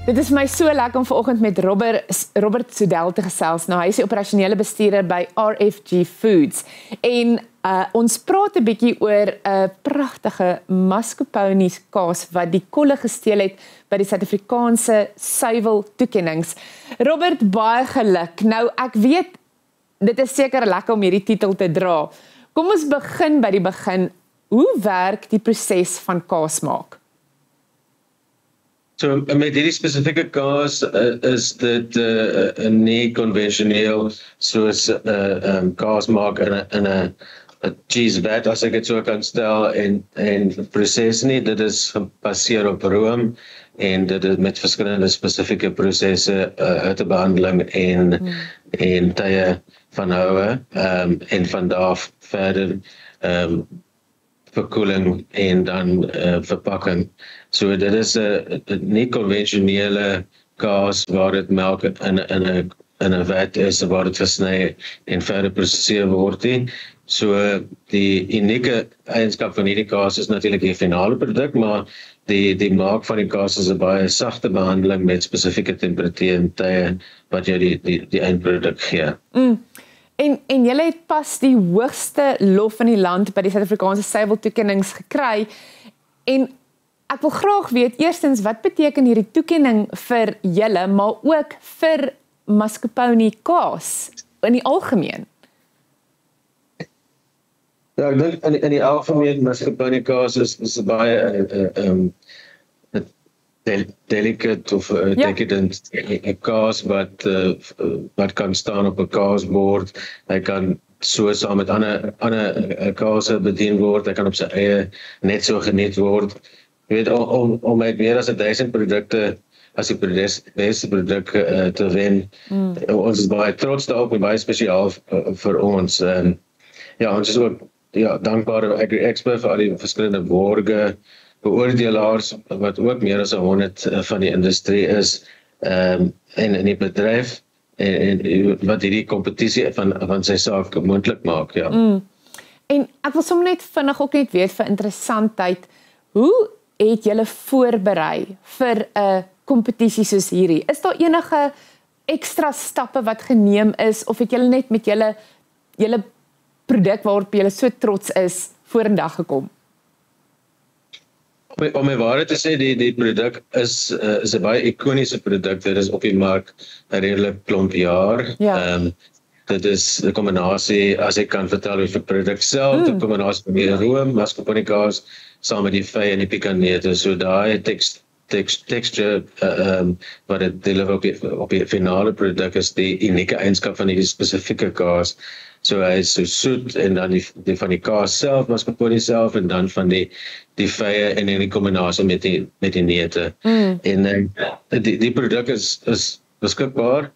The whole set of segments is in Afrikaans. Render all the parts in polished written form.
Dit is my so lekker om vanoggend met Robert Soudel te gesels. Nou, hy is die operasionele bestuurder by RFG Foods. En ons praat 'n bietjie oor 'n pragtige mascarpone kaas wat die kolle gesteel het by die Suid-Afrikaanse suiwel toekennings. Robert, baie geluk. Nou, ek weet dit is seker lekker om hierdie titel te dra. Kom ons begin by die begin. Hoe werk die proses van kaas maak? So met hierdie spesifieke kaas is dit nie konvensioneel soos kaas maak in 'n cheese vat, as ek dit so kan stel, en proses nie. Dit is gebaseer op room en dit is met verskillende spesifieke prosesse, hittebehandeling en tye van houe, en van daar verder verkoeling en dan verpakking. So dit is 'n nie konvensionele kaas waar dit melk in 'n vat is waar dit versny en verder geproseseer word nie. So die unieke eienskap van hierdie kaas is natuurlik die finale produk, maar die maak van die kaas is 'n baie sagte behandeling met spesifieke temperatuur en tye wat jou die eindproduk gee. En julle het pas die hoogste lof in die land by die Suid-Afrikaanse suiweltoekennings gekry. En ek wil graag weet, eerstens, wat beteken hierdie toekenning vir julle, maar ook vir mascarpone kaas in die algemeen? Ja, ek dink in die algemeen mascarpone kaas is baie delicate of decadent kaas wat kan staan op 'n kaasbord. Hy kan so saam met ander kaase bedien word. Hy kan op sy eie net so geniet word. Jy weet, om met meer as 1000 produkte as die beste produk te wen. Ons is baie trots daarop en baie spesiaal vir ons. Ja, ons is ook dankbaar Agri-Expo vir al die verskillende borge, beoordelaars wat ook meer as 100 van die industrie is, en in die bedryf en wat hierdie kompetisie van sy saak moontlik maak, ja. En ek wil sommer net vinnig ook net weet vir interessantheid, hoe het julle voorberei vir 'n kompetisie soos hierdie? Is daar enige ekstra stappe wat geneem is, of het julle net met julle produk waarop julle so trots is vorendag gekom? Om my waarheid te sê, die produk is 'n baie ikoniese produk. Dit is op die mark 'n redelik klomp jaar. Ja. Dit is 'n kombinasie, as ek kan vertel oor die produk self, 'n kombinasie van die room, mascarpone kaas, saam met die vye en die pikanete. So daai texture wat dit deliver op die finale produk is die unieke eienskap van hierdie spesifieke kaas. So hy is so soet, en dan die van die kaas self, mascarpone self, en dan van die vye en die kombinasie met die neute. En die produk is beskikbaar.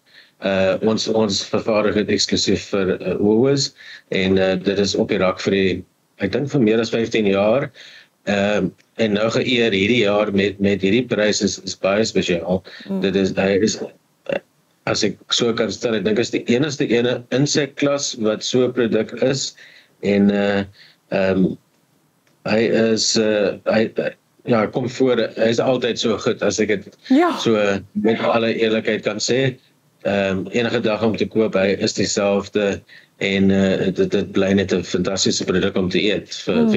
Ons vervaardig dit eksklusief vir Woolworths, en dit is op die rak vir ek dink vir meer as 15 jaar. En nou geëer hierdie jaar met hierdie prys is baie spesiaal. Hy is, as ek so kan stel, ek dink is die enigste ene in sy klas wat so 'n produk is, en hy is hy kom voor, hy is altyd so goed, as ek dit so met alle eerlikheid kan sê. Enige dag om te koop, hy is dieselfde, en dit bly net 'n fantastiese produk om te eet vir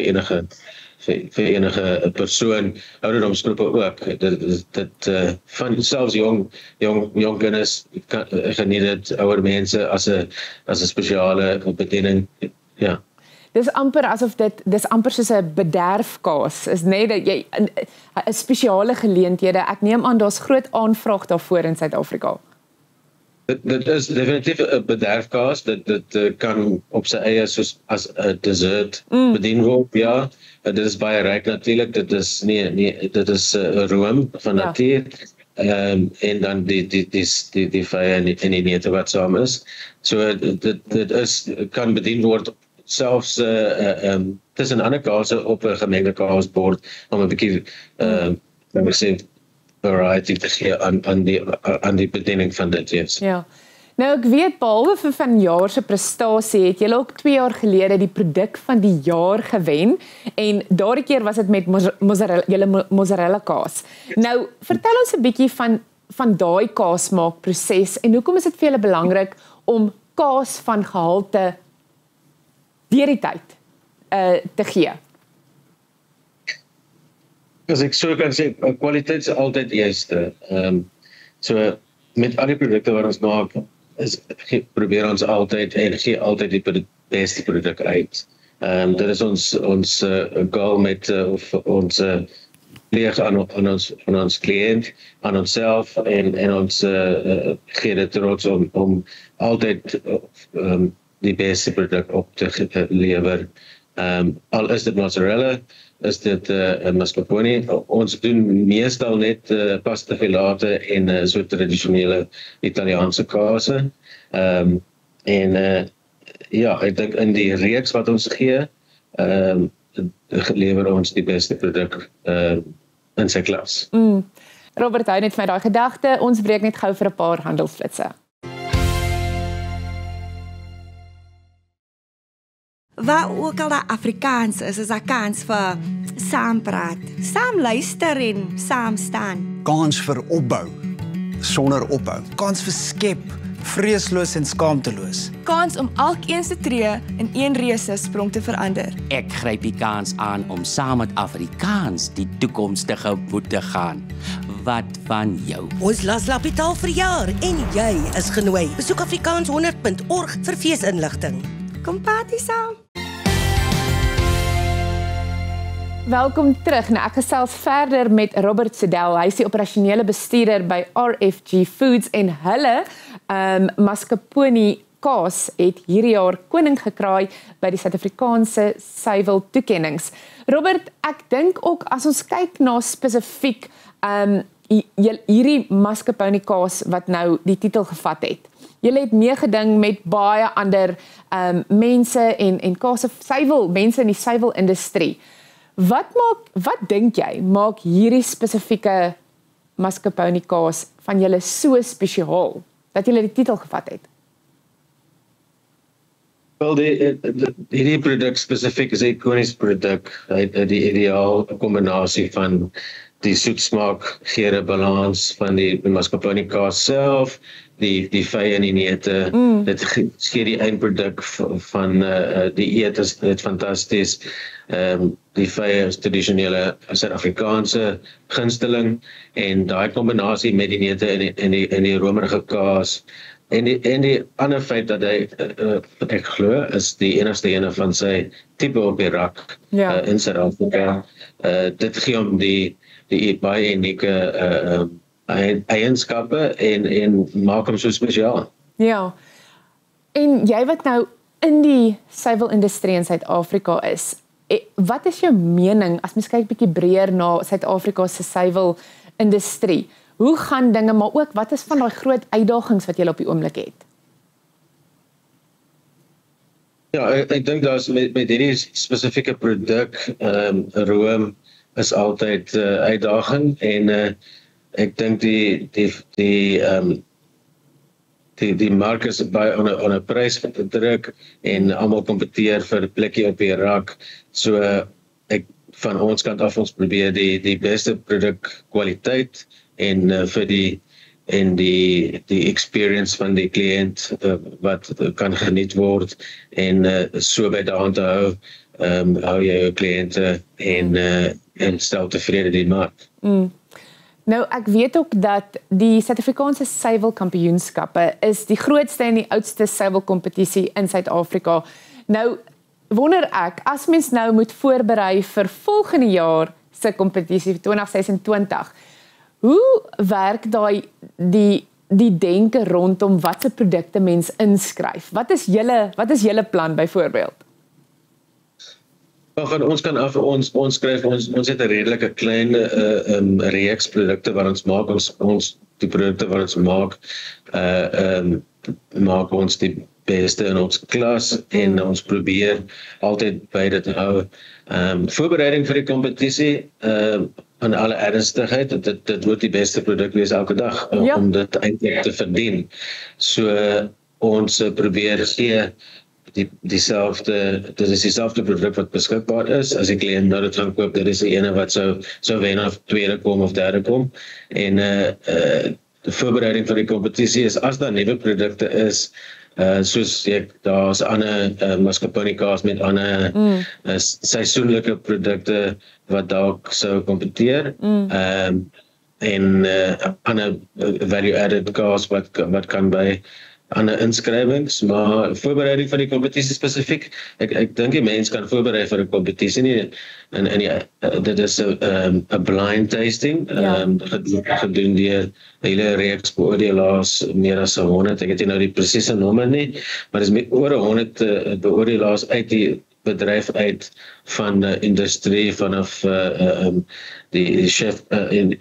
enige persoon, ouderdomsgroepe ook. Dit van selfs jong kinders geniet dit, ouer mense as 'n spesiale bediening. Ja. Dis amper asof dis amper soos 'n bederfkaas. Is net dat jy 'n spesiale geleenthede. Ek neem aan daar's groot aanvraag daarvoor in Suid-Afrika. Dit is definitief 'n bederfkaas. Dit kan op sy eie soos as 'n dessert bedien word, ja. Dit is baie ryk natuurlik. Dit is dit is 'n room van natuur. En dan die vye en die neute wat saam is. So dit kan bedien word selfs tussen ander kaase op 'n gemengde kaasbord om 'n bietjie variety te gee aan die bediening van dit, yes. Ja. Nou ek weet, behalwe vir vanjaar se prestasie, het julle ook 2 jaar gelede die produk van die jaar gewen, en daardie keer was dit met mozzarella kaas. Nou, vertel ons 'n bietjie van daai kaasmaakproses en hoekom is dit vir julle belangrik om kaas van gehalte deur die tyd te gee? As ek so kan sê, kwaliteit is altyd eerste. So met al die produkte wat ons maak, probeer ons altyd en gee altyd die beste produk uit. Dit is ons goal met ons leer aan ons kliënt, aan onsself en ons gee dit trots om altyd die beste produk op te lewer. Al is dit mozzarella, is dit mascarpone. Ons doen meestal net pasta filate en so tradisionele Italiaanse kase. Ja, ek dink in die reeks wat ons gee, lewer ons die beste produk in sy klas. Robert, hou net vir my daai gedagte. Ons breek net gou vir 'n paar handelsflitsse. Waar ook al daar Afrikaans is daar kans vir saampraat, saam luister en saam staan. Kans vir opbou, sonder ophou. Kans vir skep, vreesloos en skaamteloos. Kans om elkeen se tree in een reuse sprong te verander. Ek gryp die kans aan om saam met Afrikaans die toekomstige boet te gaan. Wat van jou? Ons las Lapitaal verjaar en jy is genooi. Besoek afrikaans100.org vir feesinligting. Kom party saam. Welkom terug. Nou, ek gesels verder met Robert Soudel. Hy is die operasionele bestuurder by RFG Foods en hulle mascarpone kaas het hierdie jaar koning gekraai by die Suid-Afrikaanse suiwel toekennings. Robert, ek dink ook as ons kyk na spesifiek hierdie mascarpone kaas wat nou die titel gevat het. Julle het meegeding met baie ander mense en kaas suiwel mense in die suiwelindustrie. Wat dink jy maak hierdie spesifieke mascarpone kaas van julle so spesiaal dat julle die titel gevat het? Wel, hierdie produk spesifiek is 'n ikoniese produk. Die ideaal kombinasie van die soetsmaak, geure balans van die mascarpone kaas self, die vye en die neute. Dit gee die eindproduk van die eet is dit fantasties. Die vye is tradisionele Suid-Afrikaanse gunsteling en daai kombinasie met die neute en die romerige kaas en die ander feit dat hy ek glo is die enigste ene van sy tipe op die rak in Suid-Afrika. Dit gee hom die baie unieke eienskappe en maak hom so spesiaal. Ja. En jy wat nou in die suiwelindustrie in Suid-Afrika is, wat is jou mening as mens kyk bietjie breër na Suid-Afrika se suiwelindustrie? Hoe gaan dinge, maar ook wat is van daai groot uitdagings wat jy op die oomblik het? Ja, ek dink daar's met hierdie spesifieke produk, room is altyd uitdaging en ek dink die mark is baie op 'n prys gedruk en almal kompeteer vir 'n plekkie op die rak. So ek van ons kant af ons probeer die beste produk kwaliteit en vir die experience van die kliënt wat kan geniet word en so by daan te hou jy jou kliënte en stel tevrede die mark. Nou, ek weet ook dat die Suid-Afrikaanse suiwelkampioenskappe is die grootste en die oudste suiwelkompetisie in Suid-Afrika. Nou, wonder ek, as mens nou moet voorberei vir volgende jaar se kompetisie 2026, hoe werk die denke rondom watse produkte mens inskryf? Wat is julle plan byvoorbeeld? Van ons kan af, ons skryf, ons het 'n redelike klein reeks produkte wat ons maak, die produkte wat ons maak, maak ons die beste in ons klas en ons probeer altyd by dit hou. Voorbereiding vir die kompetisie, in alle ernstigheid, dit moet die beste produk wees elke dag, om dit eintlik te verdien. So ons probeer gee dit is dieselfde produk wat beskikbaar is. As die kliënt nou dit gaan koop, dit is die ene wat sou wen of tweede kom of derde kom. En die voorbereiding vir die kompetisie is as daar nuwe produkte is, soos daar's ander mascarpone-kaas met ander seisoenlike produkte wat dalk sou kompeteer. En ander value-added kaas wat kan by ander inskrywings, maar voorbereiding vir die kompetisie spesifiek, ek dink die mens kan voorberei vir 'n kompetisie nie, en dit is 'n blind tasting, gedoen deur 'n hele reeks beoordelaars, meer as 100, ek het nie nou die presiese nommer nie, maar dit is met oor 100 beoordelaars uit die bedryf uit van die industrie, vanaf die chef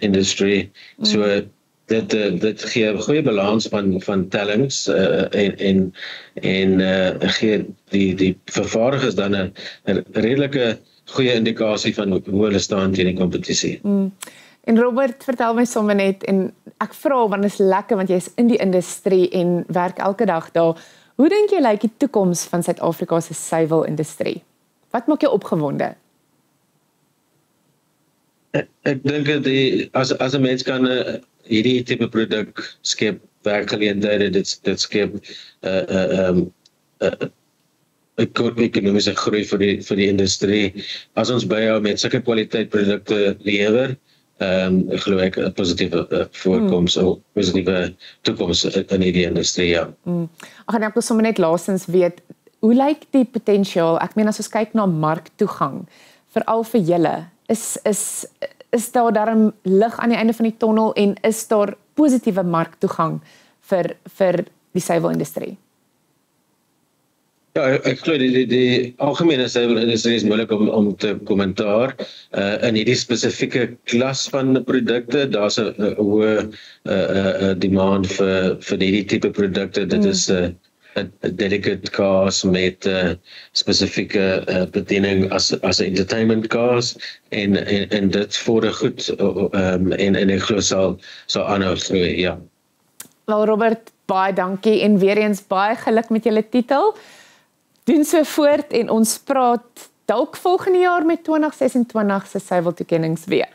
industry, so dit gee 'n goeie balans van tellings en gee die vervaardigers dan 'n redelike goeie indikasie van hoe hulle staan teen die kompetisie. En Robert, vertel my sommer net, en ek vra want dit is lekker want jy is in die industrie en werk elke dag daar. Hoe dink jy lyk die toekoms van Suid-Afrika se suiwelindustrie? Wat maak jou opgewonde? Ek dink as 'n mens kan hierdie tipe produk skep, werkgeleenthede, dit skep ekonomiese groei vir die industrie. As ons byhou met sulke kwaliteit produkte lewer, glo ek 'n positiewe voorkoms of positiewe toekoms in die industrie, ja. Ag, en ek wil sommer net laastens weet, hoe lyk die potensiaal? Ek meen as ons kyk na marktoegang, veral vir julle, is daar darm lig aan die einde van die tonnel en is daar positiewe marktoegang vir die suiwelindustrie? Ja, ek glo die algemene suiwelindustrie is moeilik om te kommentaar. In hierdie spesifieke klas van produkte, daar's 'n hoë demand vir hierdie tipe produkte. Dit is 'n delicate kaas met spesifieke bediening as 'n entertainment kaas en dit vorder goed en ek glo sal aanhou groei, ja. Wel Robert, baie dankie en weer eens baie geluk met julle titel. Doen so voort en ons praat dalk volgende jaar met 2026 se suiweltoekennings weer.